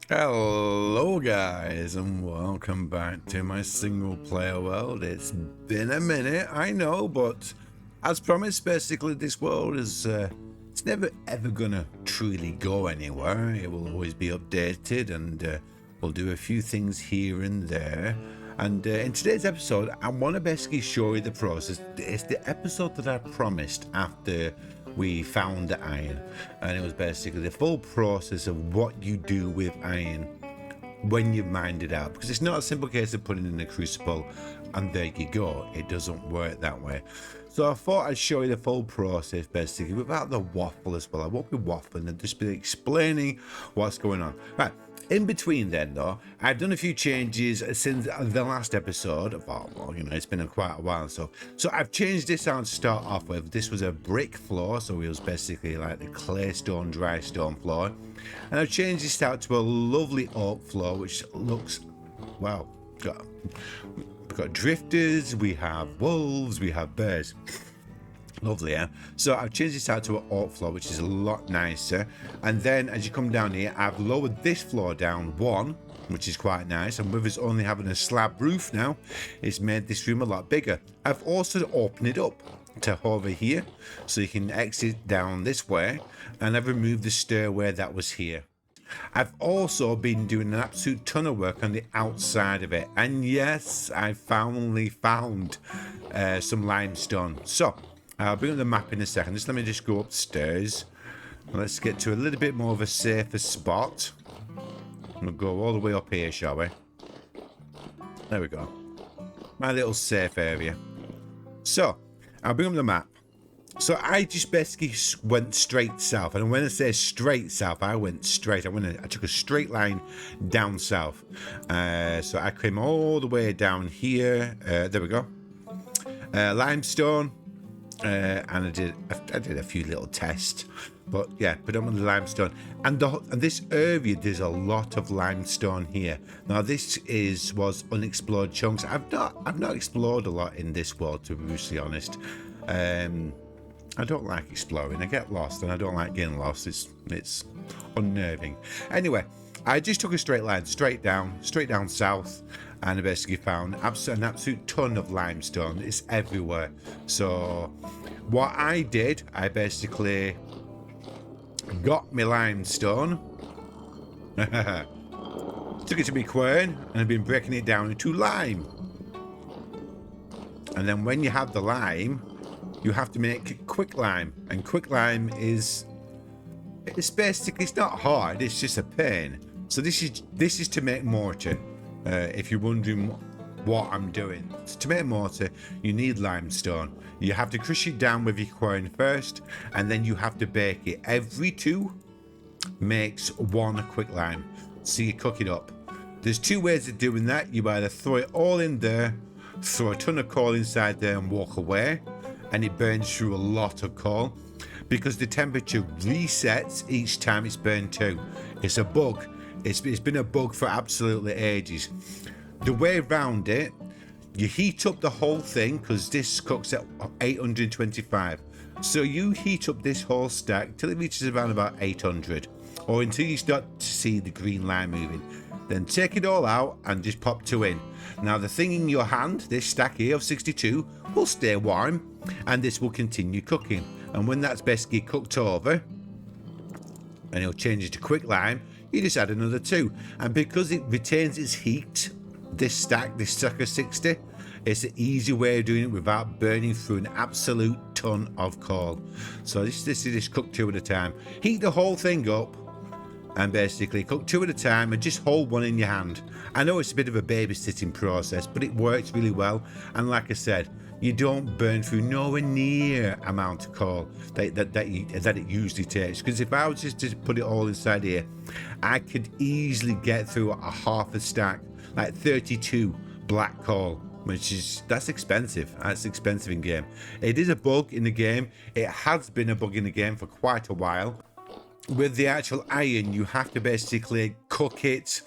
Hello guys and welcome back to my single player world. It's been a minute, I know, but as promised, basically this world is it's never ever gonna truly go anywhere. It will always be updated, and we'll do a few things here and there. And in today's episode, I want to basically show you the process. It's the episode that I promised after we found the iron, and it was basically the full process of what you do with iron when you mined it out, because it's not a simple case of putting it in the crucible and there you go. It doesn't work that way. So I thought I'd show you the full process basically without the waffle as well. I won't be waffling, I'll just be explaining what's going on. Right. In between then though, I've done a few changes since the last episode. Well, you know, it's been quite a while. So I've changed this out to start off with. This was a brick floor, so it was basically like the clay stone, dry stone floor. And I've changed this out to a lovely oak floor, which looks, wow. We've got drifters, we have wolves, we have bears. Lovely, yeah. So I've changed this out to an oak floor, which is a lot nicer. And then as you come down here, I've lowered this floor down one, which is quite nice. And with us only having a slab roof now, it's made this room a lot bigger. I've also opened it up to over here, so you can exit down this way. And I've removed the stairway that was here. I've also been doing an absolute ton of work on the outside of it. And yes, I finally found some limestone. So I'll bring up the map in a second. Just let me just go upstairs. Let's get to a little bit more of a safer spot. We'll go all the way up here, shall we? There we go. My little safe area. So, I'll bring up the map. So I just basically went straight south. And when I say straight south, I went straight. I took a straight line down south. So I came all the way down here. There we go. Limestone. And I did a few little tests, but yeah, predominantly limestone. And this area, there's a lot of limestone here. Now this was unexplored chunks. I've not explored a lot in this world, to be brutally honest. I don't like exploring. I get lost, and I don't like getting lost. It's unnerving. Anyway, I just took a straight line straight down south. And I basically found an absolute ton of limestone. It's everywhere. So what I did, I basically got my limestone, took it to my quern, and I've been breaking it down into lime. And then when you have the lime, you have to make quick lime. And quick lime it's basically, it's not hard, it's just a pain. So this is to make mortar. If you're wondering what I'm doing, to make mortar, you need limestone. You have to crush it down with your quern first, and then you have to bake it. Every two makes one quick lime. So you cook it up. There's two ways of doing that. You either throw it all in there, throw a ton of coal inside there and walk away, and it burns through a lot of coal because the temperature resets each time it's burned too. It's a bug. It's been a bug for absolutely ages. The way around it, you heat up the whole thing, because this cooks at 825. So you heat up this whole stack till it reaches around about 800, or until you start to see the green line moving. Then take it all out and just pop two in. Now the thing in your hand, this stack here of 62, will stay warm, and this will continue cooking. And when that's basically cooked over, and it'll change it to quick lime, you just add another two. And because it retains its heat, this stack of 60, it's an easy way of doing it without burning through an absolute ton of coal. So this is just cook two at a time. Heat the whole thing up and basically cook two at a time and just hold one in your hand. I know it's a bit of a babysitting process, but it works really well. And like I said, you don't burn through nowhere near amount of coal that it usually takes. Because if I was just to put it all inside here, I could easily get through a half a stack, like 32 black coal, that's expensive. That's expensive in game. It is a bug in the game. It has been a bug in the game for quite a while. With the actual iron, you have to basically cook it,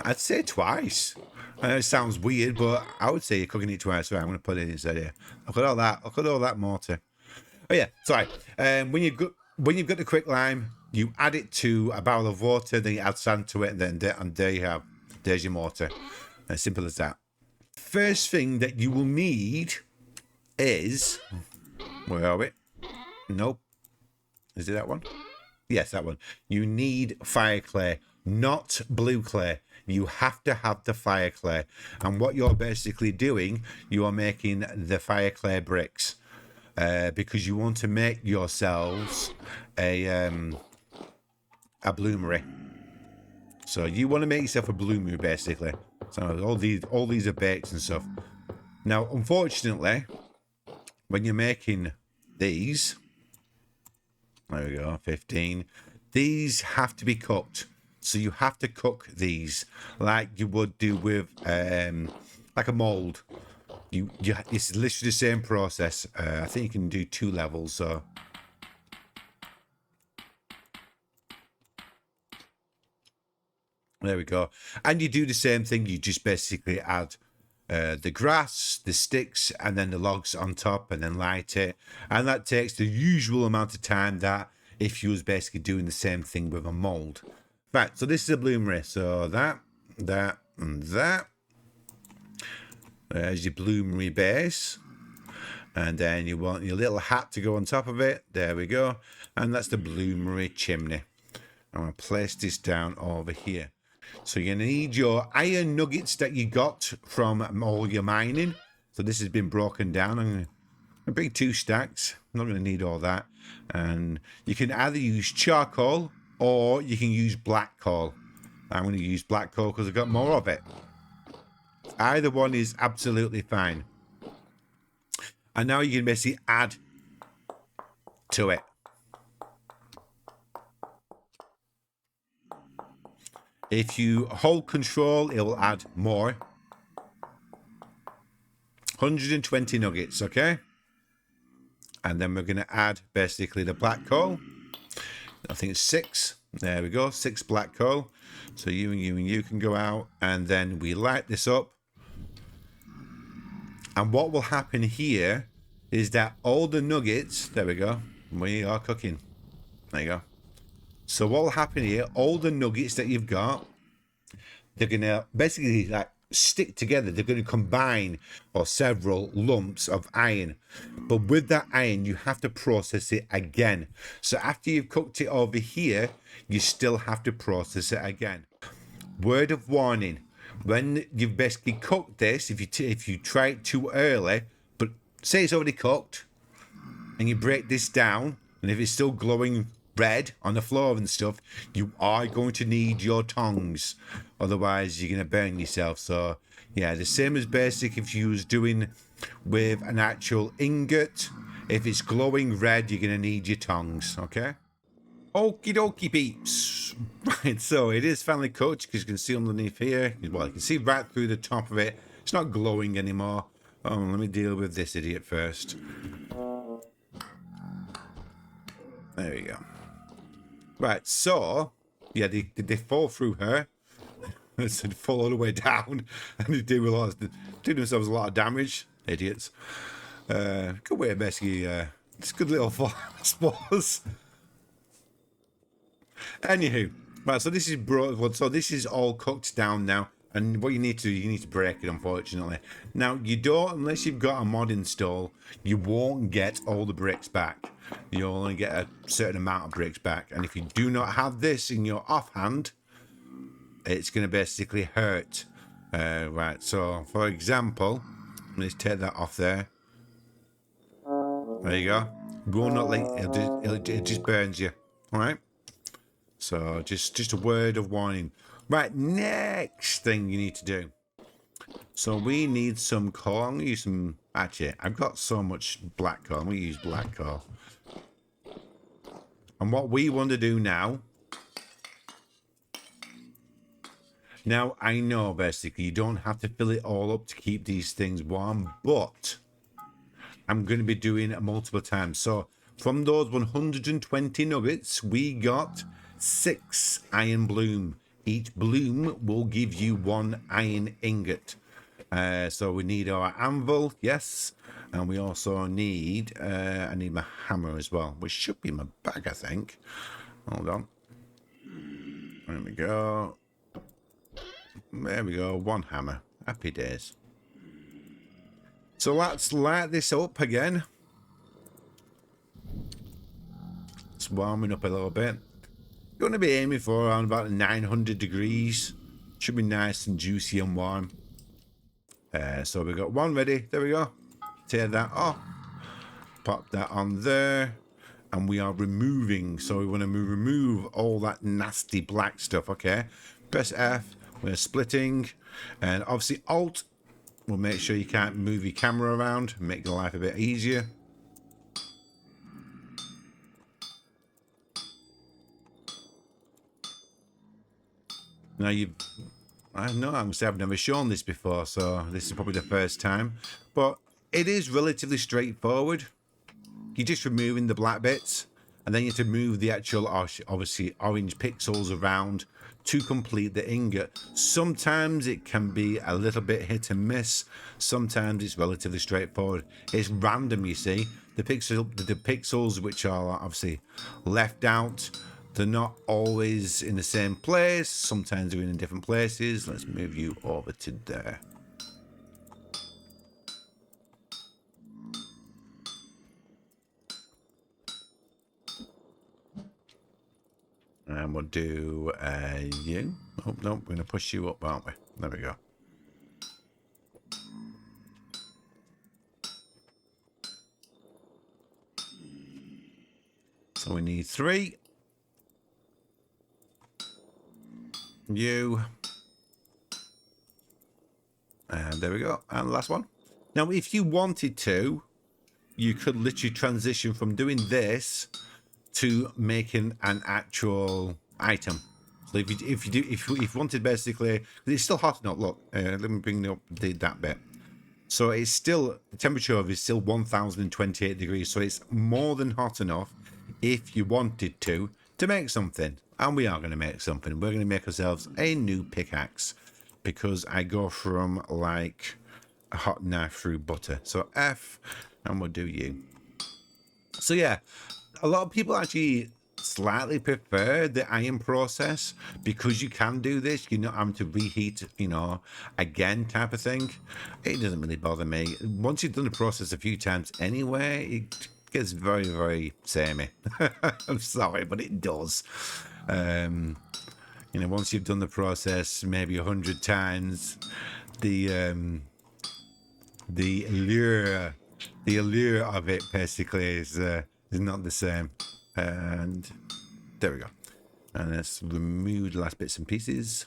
I'd say twice. I know it sounds weird, but I would say you're cooking it twice. Right, I'm going to put it inside here. Look at all that mortar. Oh yeah, sorry. When you've got the quick lime, You add it to a barrel of water, then you add sand to it, and then there you have. There's your mortar. As simple as that. First thing that you will need is, where are we? Nope. Is it that one? Yes, that one. You need fire clay, not blue clay. You have to have the fire clay. And what you're basically doing, you are making the fire clay bricks. Because you want to make yourselves a bloomery. So you want to make yourself a bloomery, basically. So all these are baked and stuff. Now, unfortunately, when you're making these, there we go, 15. These have to be cooked. So you have to cook these like you would do with like a mold. It's literally the same process. I think you can do 2 levels. So there we go. And you do the same thing. You just basically add the grass, the sticks, and then the logs on top, and then light it. And that takes the usual amount of time that if you was basically doing the same thing with a mold. Right, so this is a bloomery. So that, and that. There's your bloomery base. And then you want your little hat to go on top of it. There we go. And that's the bloomery chimney. I'm going to place this down over here. So you're going to need your iron nuggets that you got from all your mining. So this has been broken down. I'm going to bring 2 stacks. I'm not going to need all that. And you can either use charcoal or you can use black coal. I'm going to use black coal because I've got more of it. Either one is absolutely fine. And now you can basically add to it. If you hold control, it will add more. 120 nuggets, okay? And then we're going to add basically the black coal. I think it's 6. There we go, 6 black coal. So you and you and you can go out, and then we light this up. And what will happen here is that all the nuggets, there we go, we are cooking. There you go. So what will happen here, all the nuggets that you've got, they're going to basically like stick together. They're going to combine or several lumps of iron. But with that iron, you have to process it again. So after you've cooked it over here, you still have to process it again. Word of warning, when you've basically cooked this, if you try it too early, but say it's already cooked, and you break this down, and if it's still glowing red on the floor and stuff, you are going to need your tongs. Otherwise, you're going to burn yourself. So, yeah, the same as basic if you was doing with an actual ingot. If it's glowing red, you're going to need your tongs, okay? Okie dokie peeps. Right, so it is finally cooked because you can see underneath here. Well, you can see right through the top of it. It's not glowing anymore. Oh, let me deal with this idiot first. There we go. Right, so, yeah, they fall through her. They fall all the way down. And they do themselves a lot of damage. Idiots. Good way of basically, it's a good little fall, I suppose. Anywho, right, so this is so this is all cooked down now. And what you need to break it, unfortunately. Now, you don't, unless you've got a mod install, you won't get all the bricks back. You only get a certain amount of bricks back. And if you do not have this in your offhand, it's going to basically hurt. Right, so for example, let's take that off there. There you go. Will not like it just burns you. All right. So just a word of warning. Right, next thing you need to do. So we need some coal. I'm going to use some... Actually, I've got so much black coal. I'm going to use black coal. And what we want to do now... Now, I know, basically, you don't have to fill it all up to keep these things warm. But I'm going to be doing it multiple times. So from those 120 nuggets, we got 6 iron bloom. Each bloom will give you 1 iron ingot. So we need our anvil, yes. And we also need, I need my hammer as well, which should be in my bag, I think. Hold on. There we go. There we go. One hammer. Happy days. So let's light this up again. It's warming up a little bit. You're going to be aiming for around about 900 degrees. Should be nice and juicy and warm. So we've got one ready. There we go. Tear that off. Pop that on there. And we are removing. So we want to remove all that nasty black stuff. Okay. Press F. We're splitting. And obviously Alt will make sure you can't move your camera around. Make your life a bit easier. Now I know I'm say I've never shown this before, so this is probably the first time, but it is relatively straightforward. You're just removing the black bits, and then you have to move the actual, obviously, orange pixels around to complete the ingot. Sometimes it can be a little bit hit and miss. Sometimes it's relatively straightforward. It's random, you see. The pixels which are obviously left out, they're not always in the same place. Sometimes they're in different places. Let's move you over to there. And we'll do you. Oh, no, we're going to push you up, aren't we? There we go. So we need 3. You. And there we go. And the last one. Now, if you wanted to, you could literally transition from doing this to making an actual item. So if you wanted, basically, it's still hot enough. Look, let me bring up that bit. So it's still, the temperature of it is still 1028 degrees. So it's more than hot enough if you wanted to make something. And we are going to make something. We're going to make ourselves a new pickaxe, because I go from like a hot knife through butter. So F, and we'll do you. So yeah, a lot of people actually slightly prefer the iron process, because you can do this. You're not having to reheat, you know, again type of thing. It doesn't really bother me. Once you've done the process a few times anyway, it gets very, very samey. I'm sorry, but it does. You know, once you've done the process maybe 100 times, the allure of it basically is not the same. And there we go. And let's remove the last bits and pieces.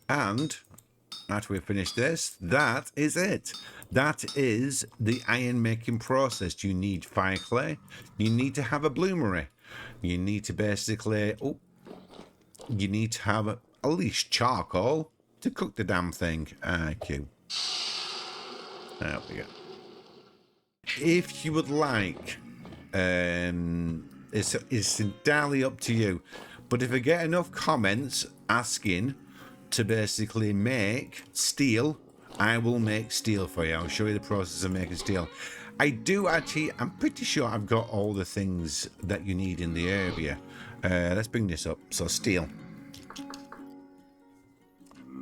And after we finish this, that is it. That is the iron making process. You need fire clay. You need to have a bloomery. You need to basically, you need to have at least charcoal to cook the damn thing. IQ. There we go. If you would like, it's entirely up to you. But if I get enough comments asking to basically make steel, I will make steel for you. I'll show you the process of making steel. I do actually, I'm pretty sure I've got all the things that you need in the area. Let's bring this up. So steel.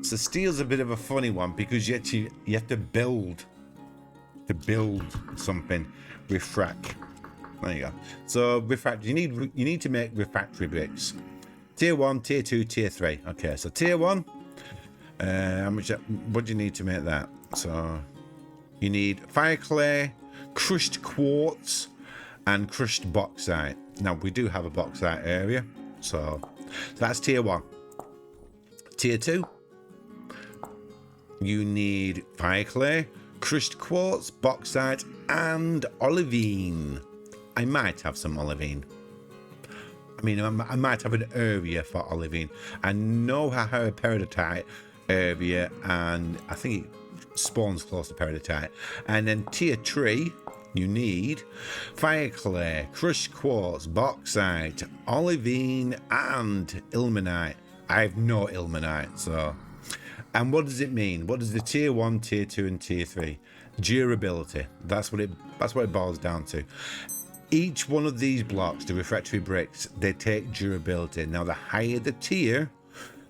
So steel's a bit of a funny one, because you have to build something. Refract. There you go. So refract. You need to make refractory bricks. Tier 1, tier 2, tier 3. Okay, so tier 1. What do you need to make that? So you need fire clay, crushed quartz, and crushed bauxite. Now we do have a bauxite area, so that's tier 1. Tier 2, you need fire clay, crushed quartz, bauxite, and olivine. I might have some olivine. I mean, I might have an area for olivine. I know I have a peridotite area, and I think it spawns close to peridotite. And then tier 3, you need fire clay, crushed quartz, bauxite, olivine, and ilmenite. I have no ilmenite, so. And what does it mean? What does the tier 1, tier 2, and tier 3? Durability. That's what it boils down to. Each one of these blocks, the refractory bricks, they take durability. Now, the higher the tier,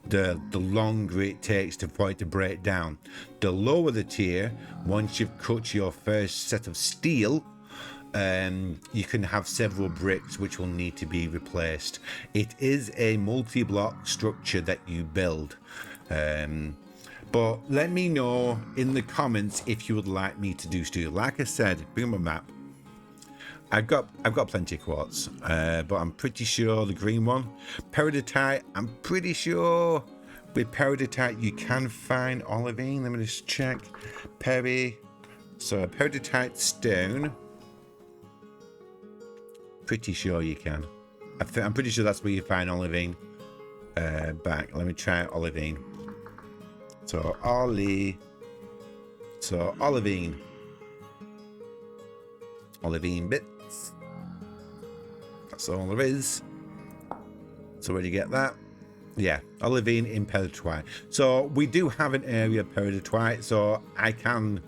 the longer it takes for it to break down. The lower the tier, once you've cut your first set of steel, you can have several bricks which will need to be replaced. It is a multi-block structure that you build. But let me know in the comments if you would like me to do steel. Like I said, bring up my map. I've got plenty of quartz, but I'm pretty sure the green one, peridotite, I'm pretty sure with peridotite you can find olivine. Let me just check. So peridotite stone, pretty sure you can. I'm pretty sure that's where you find olivine. Back, let me try olivine. So olivine bits. That's all there is. So where do you get that? Yeah, olivine in peridotite. So we do have an area of peridotite, so I can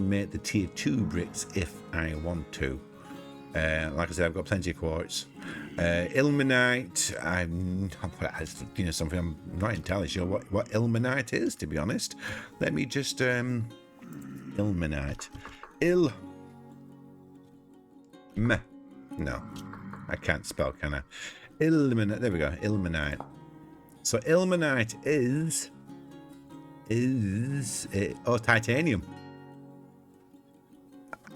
make the tier 2 bricks if I want to. Like I said, I've got plenty of quartz. Ilmenite, something I'm not entirely sure what ilmenite is, to be honest. Let me just ilmenite. No, I can't spell, can I? Ilmenite. There we go. Ilmenite. So ilmenite is titanium.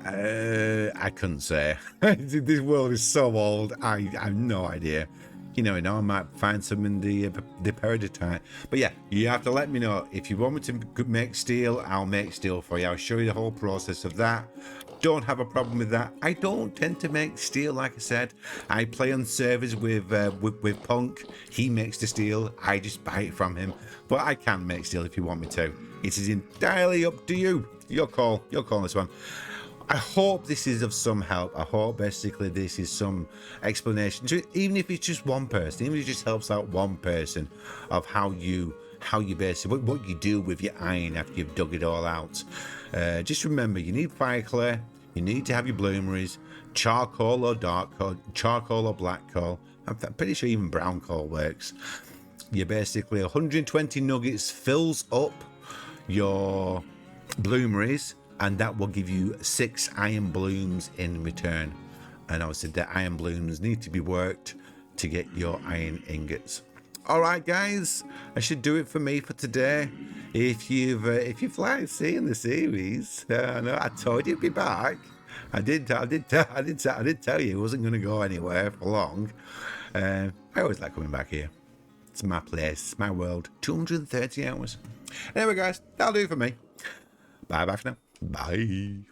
I couldn't say. This world is so old. I have no idea. You know, I might find some in the peridotite. But yeah, you have to let me know. If you want me to make steel, I'll make steel for you. I'll show you the whole process of that. Don't have a problem with that. I don't tend to make steel, like I said. I play on servers with Punk. He makes the steel. I just buy it from him. But I can make steel if you want me to. It is entirely up to you. Your call. Your call on this one. I hope this is of some help. I hope basically this is some explanation, even if it's just one person, even if it just helps out one person, of how you basically what you do with your iron after you've dug it all out. Just remember, you need fire clay, you need to have your bloomeries, charcoal or dark coal, charcoal or black coal. I'm pretty sure even brown coal works. You basically 120 nuggets fills up your bloomeries, and that will give you 6 iron blooms in return. And obviously the iron blooms need to be worked to get your iron ingots. All right, guys, I should do it for me for today. If you've liked seeing the series, no, I told you to be back. I did tell you it wasn't going to go anywhere for long. I always like coming back here. It's my place, my world. 230 hours. Anyway, guys, that'll do it for me. Bye for now. Bye.